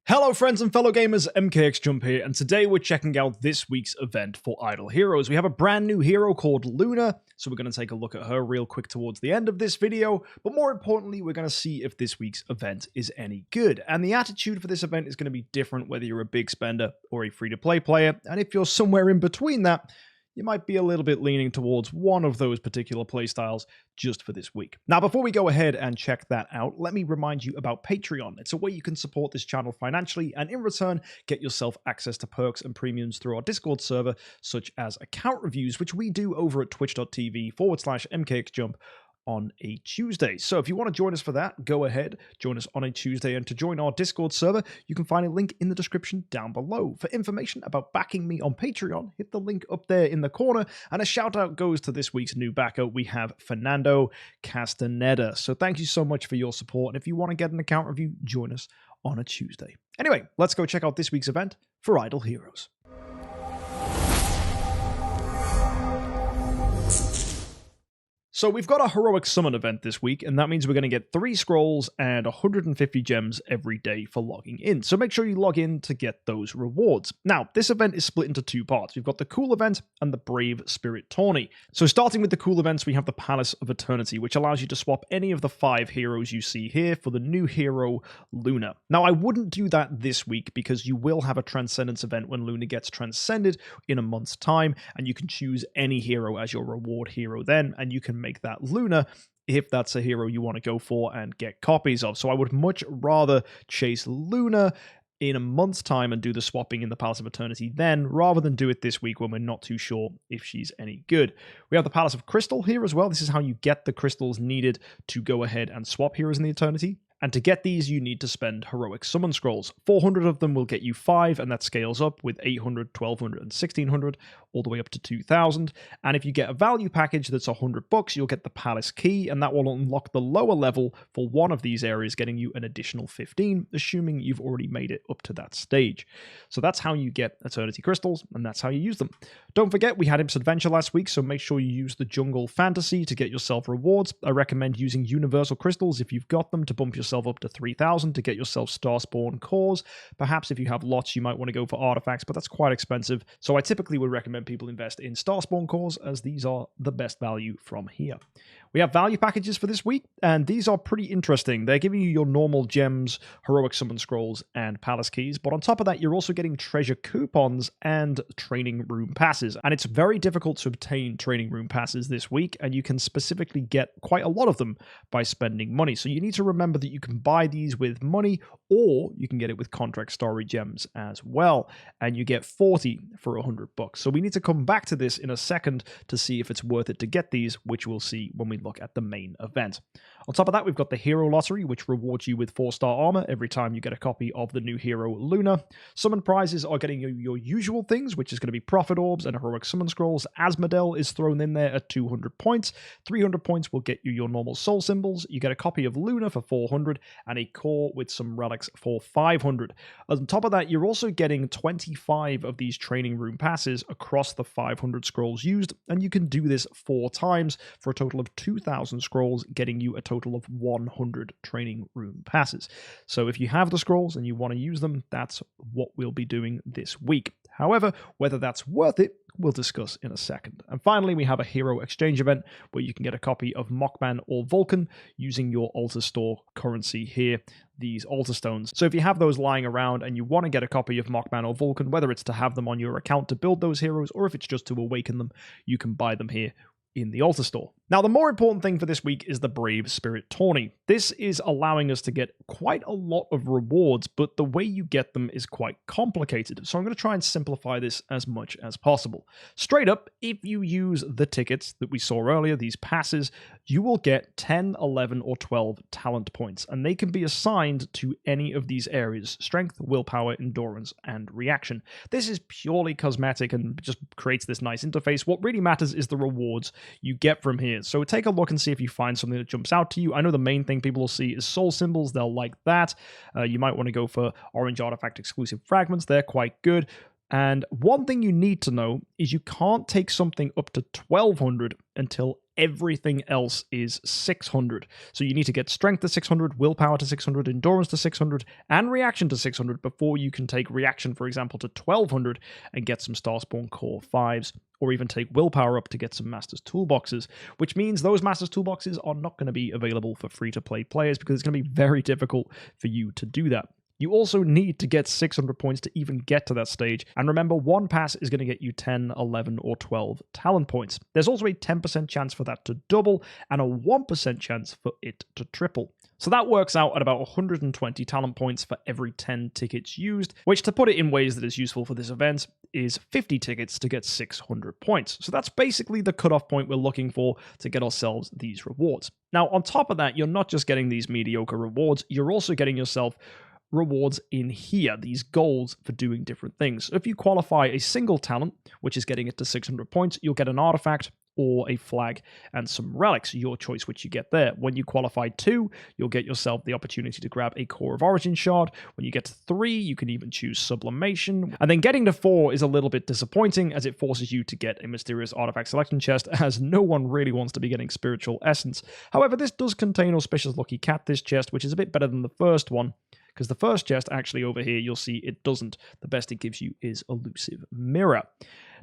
Hello friends and fellow gamers, MKxJUMP here, and today we're checking out this week's event for Idle Heroes. We have a brand new hero called Luna, so we're going to take a look at her real quick towards the end of this video, but more importantly, we're going to see if this week's event is any good. And the attitude for this event is going to be different whether you're a big spender or a free-to-play player, and if you're somewhere in between that, you might be a little bit leaning towards one of those particular playstyles just for this week. Now, before we go ahead and check that out, let me remind you about Patreon. It's a way you can support this channel financially and in return, get yourself access to perks and premiums through our Discord server, such as account reviews, which we do over at twitch.tv/MKxJUMP on a Tuesday. So if you want to join us for that, go ahead, join us on a Tuesday. And to join our Discord server, you can find a link in the description down below. For information about backing me on Patreon, hit the link up there in the corner. And a shout out goes to this week's new backer. We have Fernando Castaneda. So thank you so much for your support. And if you want to get an account review, join us on a Tuesday. Anyway, let's go check out this week's event for Idle Heroes. So we've got a heroic summon event this week, and that means we're going to get 3 scrolls and 150 gems every day for logging in. So make sure you log in to get those rewards. Now, this event is split into 2 parts. We've got the cool event and the brave spirit tourney. So starting with the cool events, we have the Palace of Eternity, which allows you to swap any of the 5 heroes you see here for the new hero, Luna. Now, I wouldn't do that this week because you will have a Transcendence event when Luna gets transcended in a month's time, and you can choose any hero as your reward hero then, and you can make that Luna if that's a hero you want to go for and get copies of. So I would much rather chase Luna in a month's time and do the swapping in the Palace of Eternity then, rather than do it this week when we're not too sure if she's any good. We have the Palace of Crystal here as well. This is how you get the crystals needed to go ahead and swap heroes in the Eternity. And to get these, you need to spend heroic summon scrolls. 400 of them will get you 5, and that scales up with 800, 1200, and 1600, all the way up to 2000. And if you get a value package that's $100, you'll get the Palace Key, and that will unlock the lower level for one of these areas, getting you an additional 15, assuming you've already made it up to that stage. So that's how you get Eternity Crystals, and that's how you use them. Don't forget, we had Imp's Adventure last week, so make sure you use the Jungle Fantasy to get yourself rewards. I recommend using Universal Crystals if you've got them to bump yourself up to 3,000 to get yourself Starspawn cores. Perhaps if you have lots, you might want to go for artifacts, but that's quite expensive. So I typically would recommend people invest in Starspawn cores, as these are the best value from here. We have value packages for this week, and these are pretty interesting. They're giving you your normal gems, heroic summon scrolls, and palace keys, but on top of that, you're also getting treasure coupons and training room passes. And it's very difficult to obtain training room passes this week, and you can specifically get quite a lot of them by spending money. So you need to remember that you can buy these with money, or you can get it with contract story gems as well, and you get 40 for $100. So we need to come back to this in a second to see if it's worth it to get these, which we'll see when we look at the main event. On top of that, we've got the Hero Lottery, which rewards you with 4-star armor every time you get a copy of the new hero Luna. Summon prizes are getting you your usual things, which is going to be Prophet Orbs and Heroic Summon Scrolls. Asmodel is thrown in there at 200 points. 300 points will get you your normal soul symbols. You get a copy of Luna for 400 and a core with some relics for 500. On top of that, you're also getting 25 of these training room passes across the 500 scrolls used, and you can do this 4 times for a total of 2,000 scrolls, getting you a total of 100 training room passes. So if you have the scrolls and you want to use them, that's what we'll be doing this week. However, whether that's worth it, we'll discuss in a second. And finally, we have a hero exchange event where you can get a copy of Mockman or Vulcan using your altar store currency here, these altar stones. So if you have those lying around and you want to get a copy of Mockman or Vulcan, whether it's to have them on your account to build those heroes or if it's just to awaken them, you can buy them here in the altar store. Now, the more important thing for this week is the Brave Spirit Tourney. This is allowing us to get quite a lot of rewards, but the way you get them is quite complicated. So I'm going to try and simplify this as much as possible. Straight up, if you use the tickets that we saw earlier, these passes, you will get 10, 11, or 12 talent points, and they can be assigned to any of these areas: strength, willpower, endurance, and reaction. This is purely cosmetic and just creates this nice interface. What really matters is the rewards you get from here. So take a look and see if you find something that jumps out to you. I know the main thing people will see is soul symbols. They'll like that. You might want to go for orange artifact exclusive fragments. They're quite good. And one thing you need to know is you can't take something up to 1200 until everything else is 600. So you need to get strength to 600, willpower to 600, endurance to 600, and reaction to 600 before you can take reaction, for example, to 1200 and get some Starspawn Core 5s, or even take willpower up to get some Master's Toolboxes, which means those Master's Toolboxes are not going to be available for free-to-play players because it's going to be very difficult for you to do that. You also need to get 600 points to even get to that stage, and remember, one pass is going to get you 10, 11, or 12 talent points. There's also a 10% chance for that to double, and a 1% chance for it to triple. So that works out at about 120 talent points for every 10 tickets used, which, to put it in ways that is useful for this event, is 50 tickets to get 600 points. So that's basically the cutoff point we're looking for to get ourselves these rewards. Now, on top of that, you're not just getting these mediocre rewards, you're also getting yourself rewards in here, these goals for doing different things. So if you qualify a single talent, which is getting it to 600 points, you'll get an artifact or a flag and some relics, your choice which you get there. When you qualify 2, you'll get yourself the opportunity to grab a Core of Origin shard. When you get to 3, you can even choose Sublimation. And then getting to 4 is a little bit disappointing as it forces you to get a mysterious artifact selection chest, as no one really wants to be getting Spiritual Essence. However, this does contain Auspicious Lucky Cat, this chest, which is a bit better than the first one, because the first chest, actually over here, you'll see it doesn't. The best it gives you is Elusive Mirror.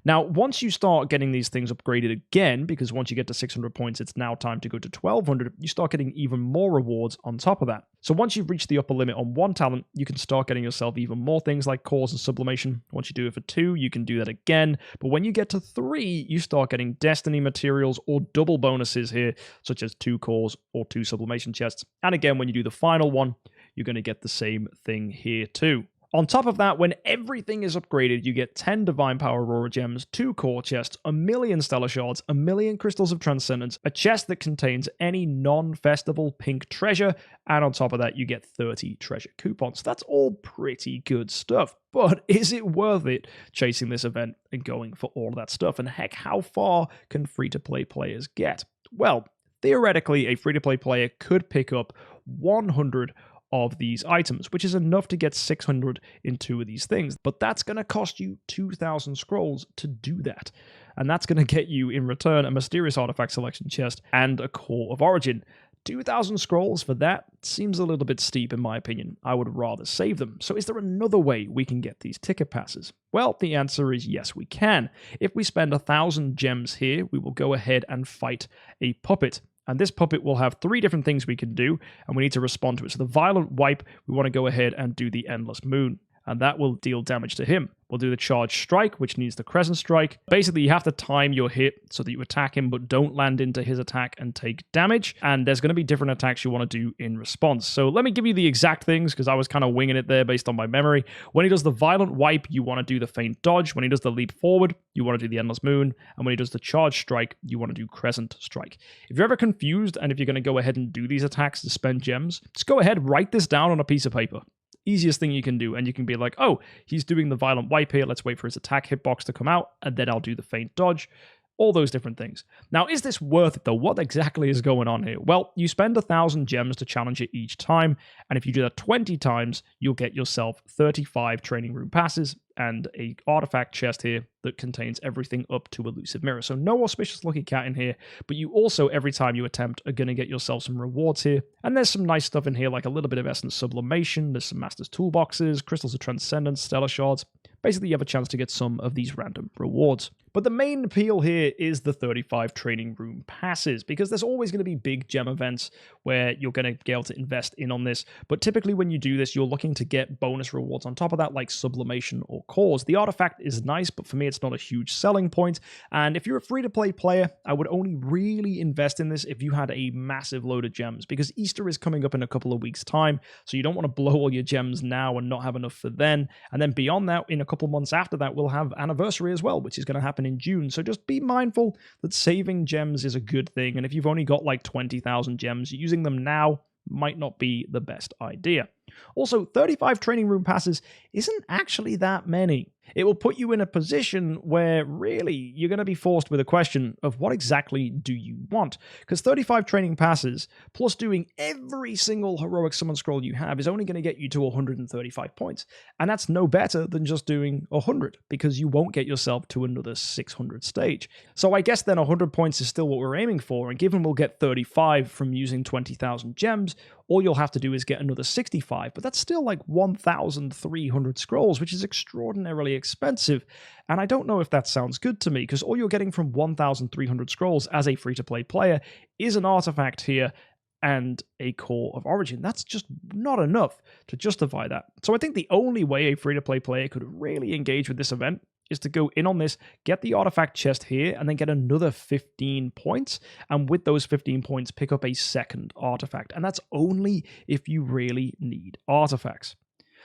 Now, once you start getting these things upgraded again, because once you get to 600 points, it's now time to go to 1200, you start getting even more rewards on top of that. So once you've reached the upper limit on one talent, you can start getting yourself even more things like cores and sublimation. Once you do it for 2, you can do that again. But when you get to 3, you start getting destiny materials or double bonuses here, such as 2 cores or 2 sublimation chests. And again, when you do the final one, you're going to get the same thing here too. On top of that, when everything is upgraded, you get 10 Divine Power Aurora Gems, 2 Core Chests, 1,000,000 Stellar Shards, 1,000,000 Crystals of Transcendence, a chest that contains any non-festival pink treasure, and on top of that, you get 30 treasure coupons. That's all pretty good stuff. But is it worth it chasing this event and going for all of that stuff? And heck, how far can free-to-play players get? Well, theoretically, a free-to-play player could pick up 100 of these items, which is enough to get 600 in 2 of these things. But that's going to cost you 2,000 scrolls to do that. And that's going to get you, in return, a mysterious artifact selection chest and a Core of Origin. 2,000 scrolls for that seems a little bit steep in my opinion. I would rather save them. So is there another way we can get these ticket passes? Well, the answer is yes, we can. If we spend 1,000 gems here, we will go ahead and fight a puppet. And this puppet will have 3 different things we can do, and we need to respond to it. So the Violent Wipe, we want to go ahead and do the Endless Moon, and that will deal damage to him. We'll do the Charge Strike, which needs the Crescent Strike. Basically, you have to time your hit so that you attack him, but don't land into his attack and take damage. And there's going to be different attacks you want to do in response. So let me give you the exact things, because I was kind of winging it there based on my memory. When he does the Violent Wipe, you want to do the Feint Dodge. When he does the Leap Forward, you want to do the Endless Moon. And when he does the Charge Strike, you want to do Crescent Strike. If you're ever confused, and if you're going to go ahead and do these attacks to spend gems, just go ahead, write this down on a piece of paper. Easiest thing you can do, and you can be like, oh, he's doing the Violent Wipe here, let's wait for his attack hitbox to come out, and then I'll do the Feint Dodge. All those different things. Now, is this worth it though? What exactly is going on here? Well, you spend 1,000 gems to challenge it each time, and if you do that 20 times, you'll get yourself 35 training room passes and a artifact chest here that contains everything up to Elusive Mirror. So no Auspicious Lucky Cat in here, but you also, every time you attempt, are going to get yourself some rewards here. And there's some nice stuff in here, like a little bit of Essence Sublimation, there's some Master's Toolboxes, Crystals of Transcendence, Stellar Shards. Basically, you have a chance to get some of these random rewards. But the main appeal here is the 35 training room passes, because there's always going to be big gem events where you're going to be able to invest in on this. But typically when you do this, you're looking to get bonus rewards on top of that, like sublimation or cores. The artifact is nice, but for me, it's not a huge selling point. And if you're a free-to-play player, I would only really invest in this if you had a massive load of gems, because Easter is coming up in a couple of weeks' time. So you don't want to blow all your gems now and not have enough for then. And then beyond that, in a couple months after that, we'll have Anniversary as well, which is going to happen in June. So just be mindful that saving gems is a good thing. And if you've only got like 20,000 gems, using them now might not be the best idea. Also, 35 training room passes isn't actually that many. It will put you in a position where really you're going to be forced with a question of what exactly do you want? Because 35 training passes plus doing every single heroic summon scroll you have is only going to get you to 135 points. And that's no better than just doing 100 because you won't get yourself to another 600 stage. So I guess then 100 points is still what we're aiming for. And given we'll get 35 from using 20,000 gems, all you'll have to do is get another 65, but that's still like 1,300 scrolls, which is extraordinarily expensive. And I don't know if that sounds good to me, because all you're getting from 1,300 scrolls as a free-to-play player is an artifact here and a core of origin. That's just not enough to justify that. So I think the only way a free-to-play player could really engage with this event is to go in on this, get the artifact chest here, and then get another 15 points. And with those 15 points, pick up a second artifact. And that's only if you really need artifacts.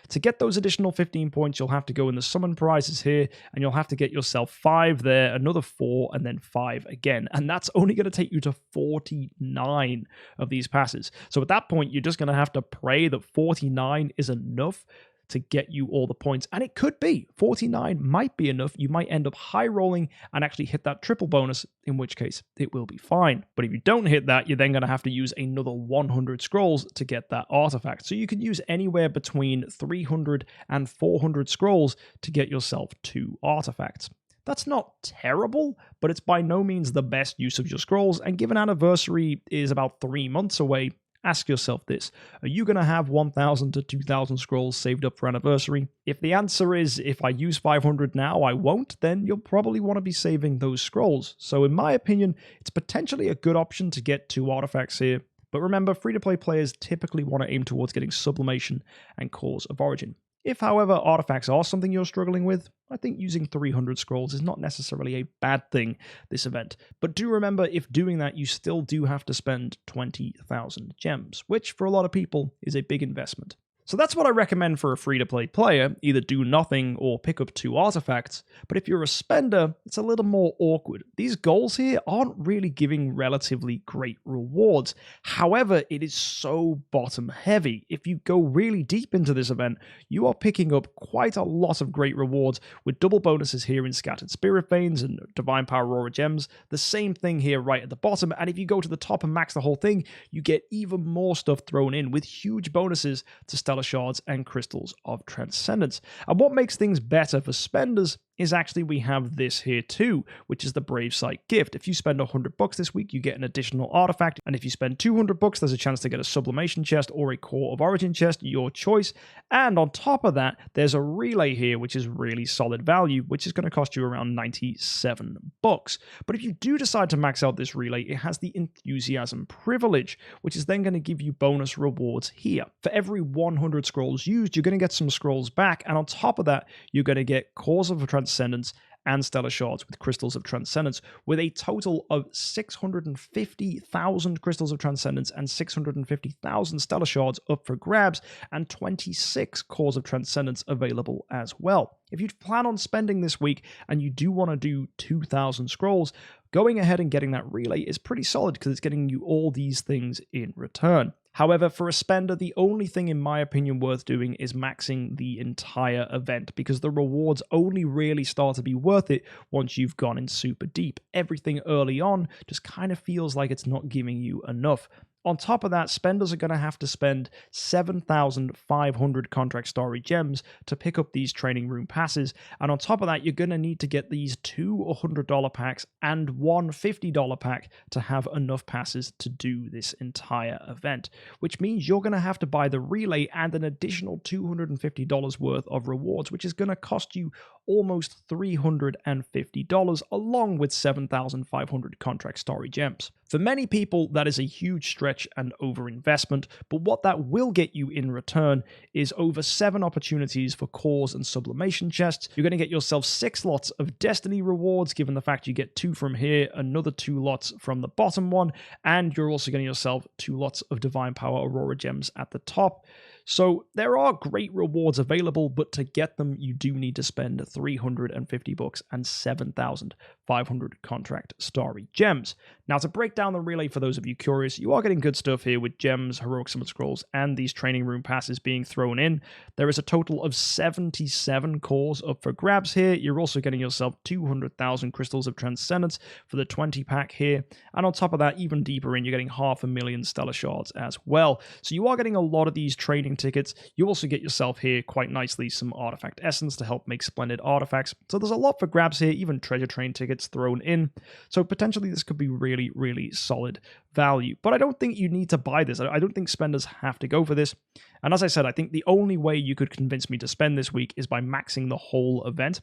To get those additional 15 points, you'll have to go in the summon prizes here, and you'll have to get yourself 5 there, another 4, and then 5 again. And that's only going to take you to 49 of these passes. So at that point, you're just going to have to pray that 49 is enough to get you all the points. And it could be. 49 might be enough. You might end up high rolling and actually hit that triple bonus, in which case it will be fine. But if you don't hit that, you're then going to have to use another 100 scrolls to get that artifact. So you can use anywhere between 300 and 400 scrolls to get yourself 2 artifacts. That's not terrible, but it's by no means the best use of your scrolls. And given Anniversary is about 3 months away, ask yourself this: are you going to have 1,000 to 2,000 scrolls saved up for Anniversary? If the answer is, if I use 500 now, I won't, then you'll probably want to be saving those scrolls. So in my opinion, it's potentially a good option to get 2 artifacts here. But remember, free-to-play players typically want to aim towards getting Sublimation and Cores of Origin. If, however, artifacts are something you're struggling with, I think using 300 scrolls is not necessarily a bad thing this event. But do remember, if doing that, you still do have to spend 20,000 gems, which for a lot of people is a big investment. So that's what I recommend for a free-to-play player: either do nothing or pick up 2 artifacts. But if you're a spender, it's a little more awkward. These goals here aren't really giving relatively great rewards. However, it is so bottom heavy. If you go really deep into this event, you are picking up quite a lot of great rewards with double bonuses here in Scattered Spirit Veins and Divine Power Aurora Gems. The same thing here right at the bottom. And if you go to the top and max the whole thing, you get even more stuff thrown in with huge bonuses to Stellar Shards and Crystals of Transcendence. And what makes things better for spenders is actually we have this here too, which is the Brave Sight gift. If you spend $100 this week, you get an additional artifact, and if you spend $200, there's a chance to get a Sublimation chest or a Core of Origin chest, your choice. And on top of that, there's a relay here, which is really solid value, which is going to cost you around $97. But if you do decide to max out this relay, it has the Enthusiasm privilege, which is then going to give you bonus rewards here. For every 100 scrolls used, you're going to get some scrolls back, and on top of that, you're going to get Cores of Transcendence and Stellar Shards with Crystals of Transcendence, with a total of 650,000 Crystals of Transcendence and 650,000 Stellar Shards up for grabs, and 26 Cores of Transcendence available as well. If you plan on spending this week and you do want to do 2,000 scrolls, going ahead and getting that relay is pretty solid because it's getting you all these things in return. However, for a spender, the only thing in my opinion worth doing is maxing the entire event, because the rewards only really start to be worth it once you've gone in super deep. Everything early on just kind of feels like it's not giving you enough. On top of that, spenders are going to have to spend 7,500 contract story gems to pick up these training room passes, and on top of that, you're going to need to get these 2 $100 packs and one $50 pack to have enough passes to do this entire event, which means you're going to have to buy the relay and an additional $250 worth of rewards, which is going to cost you almost $350, along with 7,500 contract story gems. For many people, that is a huge stretch and overinvestment, but what that will get you in return is over 7 opportunities for Cores and Sublimation chests. You're going to get yourself 6 lots of Destiny rewards, given the fact you get 2 from here, another 2 lots from the bottom one, and you're also getting yourself 2 lots of Divine Power Aurora Gems at the top. So there are great rewards available, but to get them, you do need to spend 350 bucks and 7,500 contract starry gems. Now, to break down the relay for those of you curious, you are getting good stuff here with gems, heroic summon scrolls, and these training room passes being thrown in. There is a total of 77 cores up for grabs here. You're also getting yourself 200,000 crystals of transcendence for the 20 pack here. And on top of that, even deeper in, you're getting 500,000 stellar shards as well. So you are getting a lot of these training tickets. You also get yourself here quite nicely some artifact essence to help make splendid artifacts. So there's a lot for grabs here, even treasure train tickets thrown in. So potentially this could be really, really solid value. But I don't think you need to buy this. I don't think spenders have to go for this. And as I said, I think the only way you could convince me to spend this week is by maxing the whole event.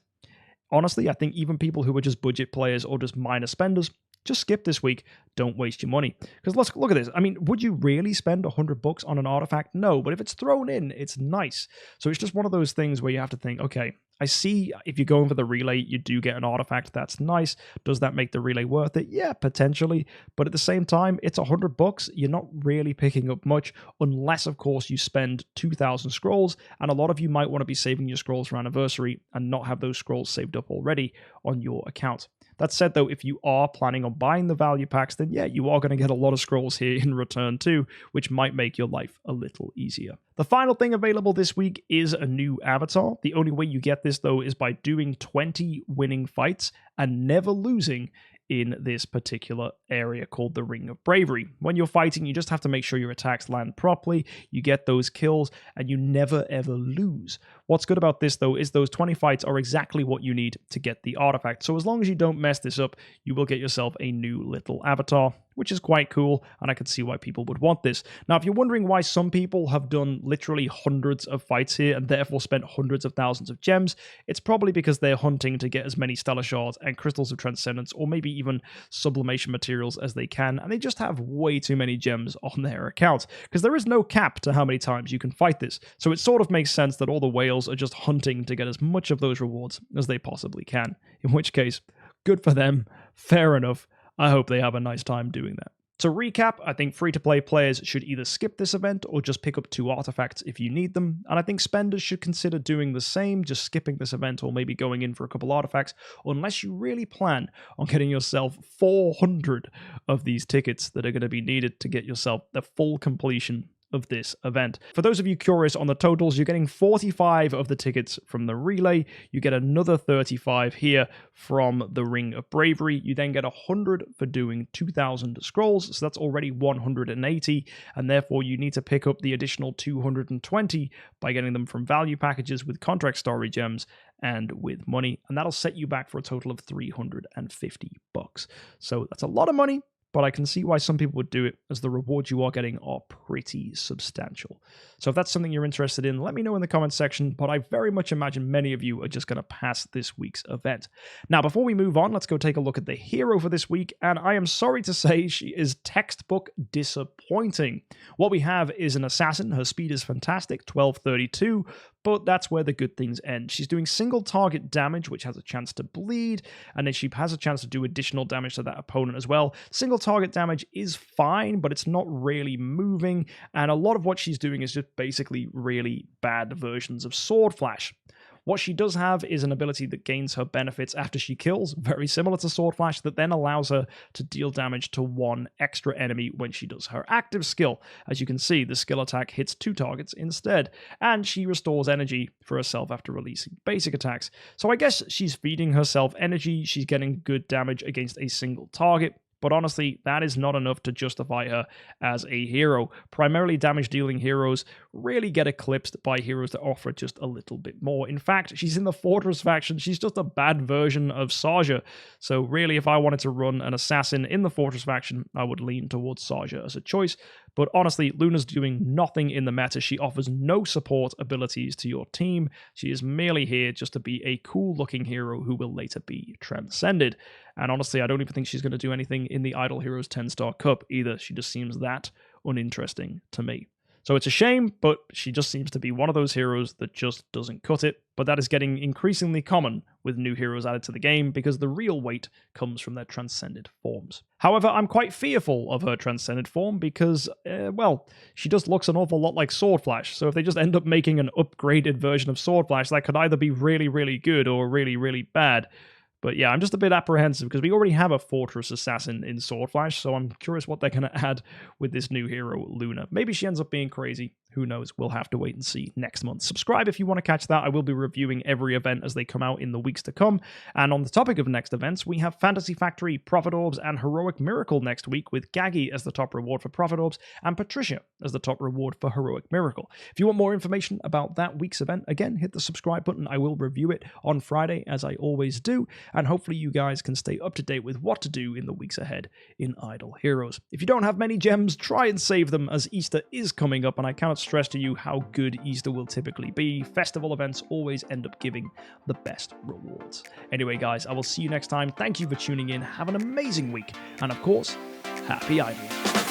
Honestly, I think even people who are just budget players or just minor spenders, just skip this week. Don't waste your money. Because let's look at this. I mean, would you really spend 100 bucks on an artifact? No, but if it's thrown in, it's nice. So it's just one of those things where you have to think, okay, I see if you're going for the relay, you do get an artifact. That's nice. Does that make the relay worth it? Yeah, potentially. But at the same time, it's 100 bucks. You're not really picking up much unless, of course, you spend 2,000 scrolls. And a lot of you might want to be saving your scrolls for anniversary and not have those scrolls saved up already on your account. That said, though, if you are planning on buying the value packs, then yeah, you are going to get a lot of scrolls here in return too, which might make your life a little easier. The final thing available this week is a new avatar. The only way you get this, though, is by doing 20 winning fights and never losing in this particular area called the Ring of Bravery. When you're fighting, you just have to make sure your attacks land properly, you get those kills, and you never ever lose. What's good about this, though, is those 20 fights are exactly what you need to get the artifact. So as long as you don't mess this up, you will get yourself a new little avatar, which is quite cool, and I can see why people would want this. Now, if you're wondering why some people have done literally hundreds of fights here and therefore spent hundreds of thousands of gems, it's probably because they're hunting to get as many stellar shards and crystals of transcendence, or maybe even sublimation materials as they can, and they just have way too many gems on their account, because there is no cap to how many times you can fight this. So it sort of makes sense that all the whales are just hunting to get as much of those rewards as they possibly can, in which case, good for them, fair enough. I hope they have a nice time doing that. To recap, I think free-to-play players should either skip this event or just pick up 2 artifacts if you need them, and I think spenders should consider doing the same, just skipping this event or maybe going in for a couple artifacts, unless you really plan on getting yourself 400 of these tickets that are going to be needed to get yourself the full completion of this event. For those of you curious on the totals, you're getting 45 of the tickets from the relay. You get another 35 here from the Ring of Bravery. You then get 100 for doing 2,000 scrolls, so that's already 180, and therefore you need to pick up the additional 220 by getting them from value packages with contract story gems and with money, and that'll set you back for a total of 350 bucks. So that's a lot of money, but I can see why some people would do it, as the rewards you are getting are pretty substantial. So if that's something you're interested in, let me know in the comments section, but I very much imagine many of you are just going to pass this week's event. Now, before we move on, let's go take a look at the hero for this week, and I am sorry to say she is textbook disappointing. What we have is an assassin. Her speed is fantastic, 1232, but that's where the good things end. She's doing single target damage, which has a chance to bleed, and then she has a chance to do additional damage to that opponent as well. Single target damage is fine, but it's not really moving, and a lot of what she's doing is just basically really bad versions of Sword Flash. What she does have is an ability that gains her benefits after she kills, very similar to Sword Flash, that then allows her to deal damage to 1 extra enemy when she does her active skill. As you can see, the skill attack hits 2 targets instead, and she restores energy for herself after releasing basic attacks. So I guess she's feeding herself energy, she's getting good damage against a single target, but honestly, that is not enough to justify her as a hero. Primarily damage-dealing heroes really get eclipsed by heroes that offer just a little bit more. In fact, she's in the Fortress faction. She's just a bad version of Saja. So really, if I wanted to run an assassin in the Fortress faction, I would lean towards Saja as a choice. But honestly, Luna's doing nothing in the meta. She offers no support abilities to your team. She is merely here just to be a cool-looking hero who will later be transcended. And honestly, I don't even think she's going to do anything in the Idle Heroes 10-star Cup either. She just seems that uninteresting to me. So it's a shame, but she just seems to be one of those heroes that just doesn't cut it. But that is getting increasingly common with new heroes added to the game because the real weight comes from their transcended forms. However, I'm quite fearful of her transcended form because, well, she just looks an awful lot like Sword Flash. So if they just end up making an upgraded version of Sword Flash, that could either be really, really good or really, really bad. But yeah, I'm just a bit apprehensive because we already have a Fortress Assassin in Sword Flash, so I'm curious what they're going to add with this new hero, Luna. Maybe she ends up being crazy. Who knows? We'll have to wait and see next month. Subscribe if you want to catch that. I will be reviewing every event as they come out in the weeks to come. And on the topic of next events, we have Fantasy Factory, Prophet Orbs, and Heroic Miracle next week with Gaggy as the top reward for Prophet Orbs and Patricia as the top reward for Heroic Miracle. If you want more information about that week's event, again, hit the subscribe button. I will review it on Friday, as I always do. And hopefully you guys can stay up to date with what to do in the weeks ahead in Idle Heroes. If you don't have many gems, try and save them as Easter is coming up, and I cannot stress to you how good Easter will typically be. Festival events always end up giving the best rewards. Anyway, guys, I will see you next time. Thank you for tuning in. Have an amazing week. And of course, happy idling.